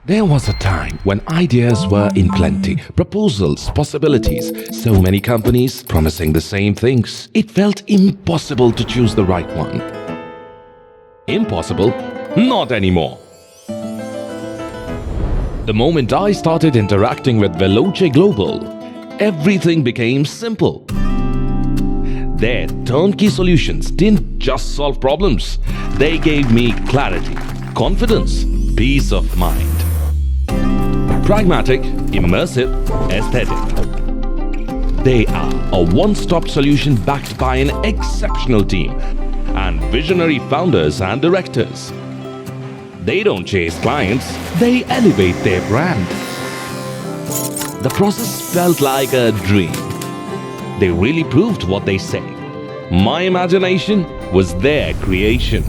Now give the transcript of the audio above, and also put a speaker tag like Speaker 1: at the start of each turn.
Speaker 1: There was a time when ideas were in plenty, proposals, possibilities, so many companies promising the same things. It felt impossible to choose the right one. Impossible? Not anymore. The moment I started interacting with Veloche Global, everything became simple. Their turnkey solutions didn't just solve problems, they gave me clarity, confidence, peace of mind. Pragmatic, immersive, aesthetic. They are a one-stop solution backed by an exceptional team and visionary founders and directors. They don't chase clients, they elevate their brand. The process felt like a dream. They really proved what they say. My imagination was their creation.